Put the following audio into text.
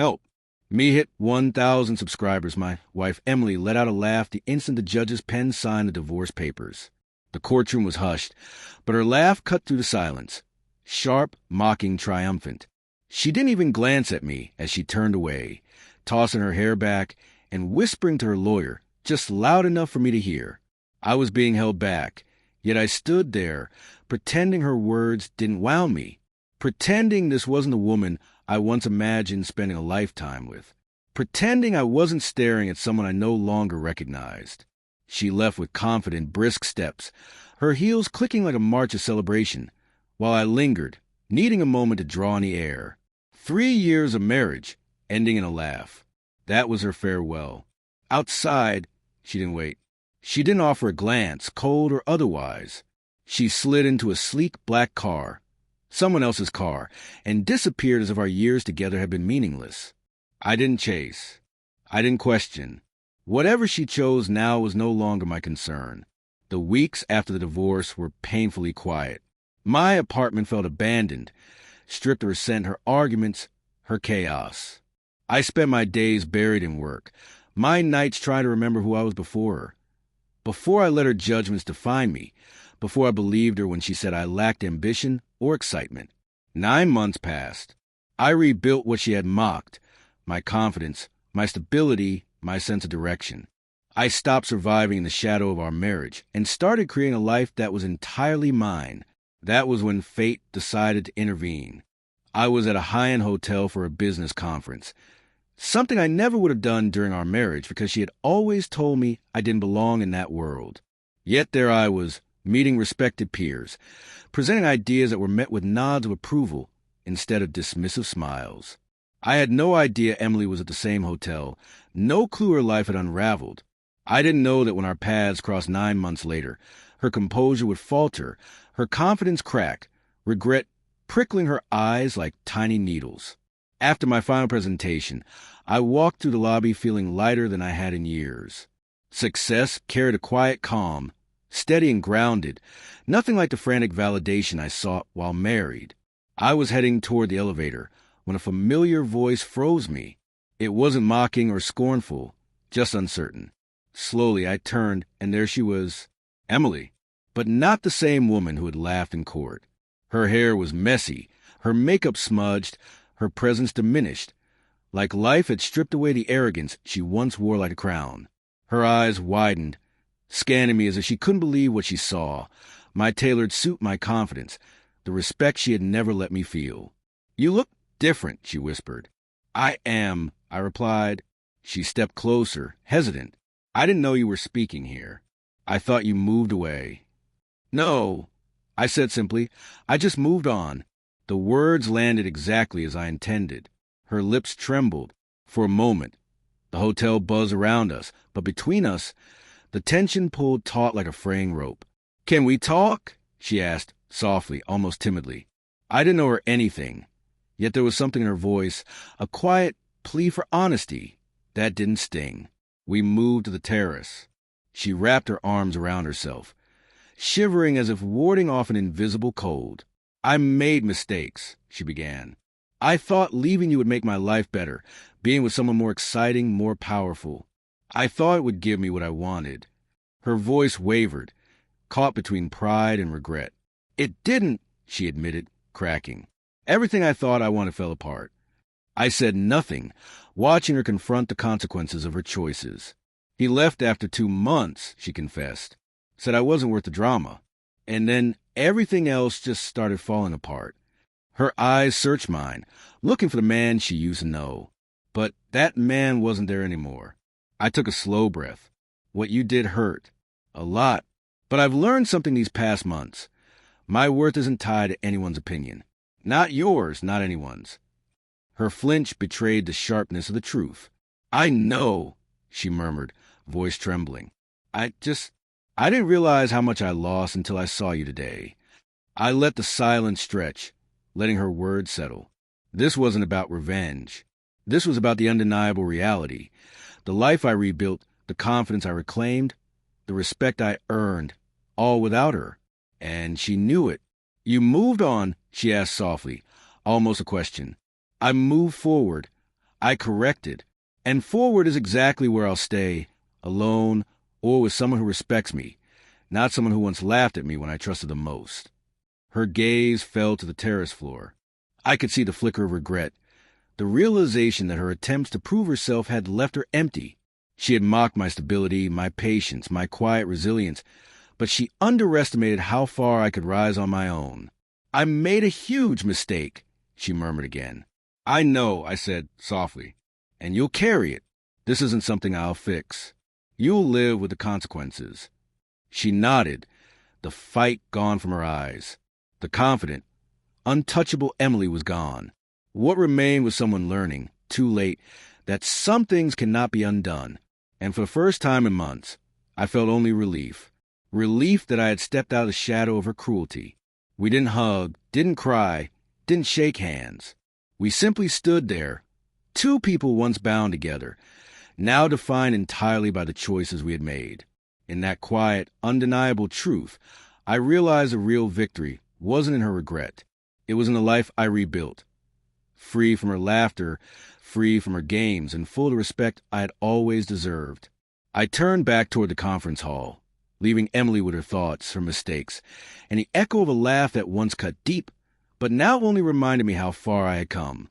Help. Me hit 1,000 subscribers. My wife Emily let out a laugh the instant the judge's pen signed the divorce papers. The courtroom was hushed, but her laugh cut through the silence. Sharp, mocking, triumphant. She didn't even glance at me as she turned away, tossing her hair back and whispering to her lawyer, just loud enough for me to hear. I was being held back, yet I stood there, pretending her words didn't wow me, pretending this wasn't the woman I once imagined spending a lifetime with, pretending I wasn't staring at someone I no longer recognized. She left with confident, brisk steps, her heels clicking like a march of celebration, while I lingered, needing a moment to draw in the air. 3 years of marriage, ending in a laugh. That was her farewell. Outside, she didn't wait. She didn't offer a glance, cold or otherwise. She slid into a sleek black car, someone else's car, and disappeared as if our years together had been meaningless. I didn't chase. I didn't question. Whatever she chose now was no longer my concern. The weeks after the divorce were painfully quiet. My apartment felt abandoned, stripped of her scent, her arguments, her chaos. I spent my days buried in work, my nights trying to remember who I was before her. Before I let her judgments define me, before I believed her when she said I lacked ambition or excitement. 9 months passed. I rebuilt what she had mocked, my confidence, my stability, my sense of direction. I stopped surviving in the shadow of our marriage and started creating a life that was entirely mine. That was when fate decided to intervene. I was at a high-end hotel for a business conference, something I never would have done during our marriage because she had always told me I didn't belong in that world. Yet there I was, meeting respected peers, presenting ideas that were met with nods of approval instead of dismissive smiles. I had no idea Emily was at the same hotel, no clue her life had unraveled. I didn't know that when our paths crossed 9 months later, her composure would falter, her confidence crack, regret prickling her eyes like tiny needles. After my final presentation, I walked through the lobby feeling lighter than I had in years. Success carried a quiet calm, steady and grounded, nothing like the frantic validation I sought while married. I was heading toward the elevator when a familiar voice froze me. It wasn't mocking or scornful, just uncertain. Slowly I turned, and there she was, Emily, but not the same woman who had laughed in court. Her hair was messy, her makeup smudged, her presence diminished, like life had stripped away the arrogance she once wore like a crown. Her eyes widened, scanning me as if she couldn't believe what she saw, my tailored suit, my confidence, the respect she had never let me feel. "You look different," she whispered. "I am," I replied. She stepped closer, hesitant. "I didn't know you were speaking here. I thought you moved away." "No," I said simply. "I just moved on." The words landed exactly as I intended. Her lips trembled. For a moment, the hotel buzzed around us, but between us, the tension pulled taut like a fraying rope. "Can we talk?" she asked, softly, almost timidly. I didn't know her anything, yet there was something in her voice, a quiet plea for honesty, that didn't sting. We moved to the terrace. She wrapped her arms around herself, shivering as if warding off an invisible cold. "I made mistakes," she began. "I thought leaving you would make my life better, being with someone more exciting, more powerful. I thought it would give me what I wanted." Her voice wavered, caught between pride and regret. "It didn't," she admitted, cracking. "Everything I thought I wanted fell apart." I said nothing, watching her confront the consequences of her choices. "He left after 2 months," she confessed. Said I wasn't worth the drama. And then everything else just started falling apart. Her eyes searched mine, looking for the man she used to know. But that man wasn't there anymore. I took a slow breath. "What you did hurt. A lot. But I've learned something these past months. My worth isn't tied to anyone's opinion. Not yours, not anyone's." Her flinch betrayed the sharpness of the truth. "I know," she murmured, voice trembling. I didn't realize how much I lost until I saw you today." I let the silence stretch, letting her words settle. This wasn't about revenge. This was about the undeniable reality. The life I rebuilt, the confidence I reclaimed, the respect I earned, all without her. And she knew it. "You moved on?" she asked softly, almost a question. I moved forward. I corrected. And forward is exactly where I'll stay, alone or with someone who respects me, not someone who once laughed at me when I trusted them most. Her gaze fell to the terrace floor. I could see the flicker of regret, the realization that her attempts to prove herself had left her empty. She had mocked my stability, my patience, my quiet resilience, but she underestimated how far I could rise on my own. I made a huge mistake, she murmured again. I know, I said softly, and you'll carry it. This isn't something I'll fix. You'll live with the consequences. She nodded, the fight gone from her eyes. The confident, untouchable Emily was gone. What remained was someone learning, too late, that some things cannot be undone. And for the first time in months, I felt only relief. Relief that I had stepped out of the shadow of her cruelty. We didn't hug, didn't cry, didn't shake hands. We simply stood there, two people once bound together, now defined entirely by the choices we had made. In that quiet, undeniable truth, I realized the real victory wasn't in her regret. It was in the life I rebuilt. Free from her laughter, free from her games, and full of the respect I had always deserved. I turned back toward the conference hall, leaving Emily with her thoughts, her mistakes, and the echo of a laugh that once cut deep, but now only reminded me how far I had come.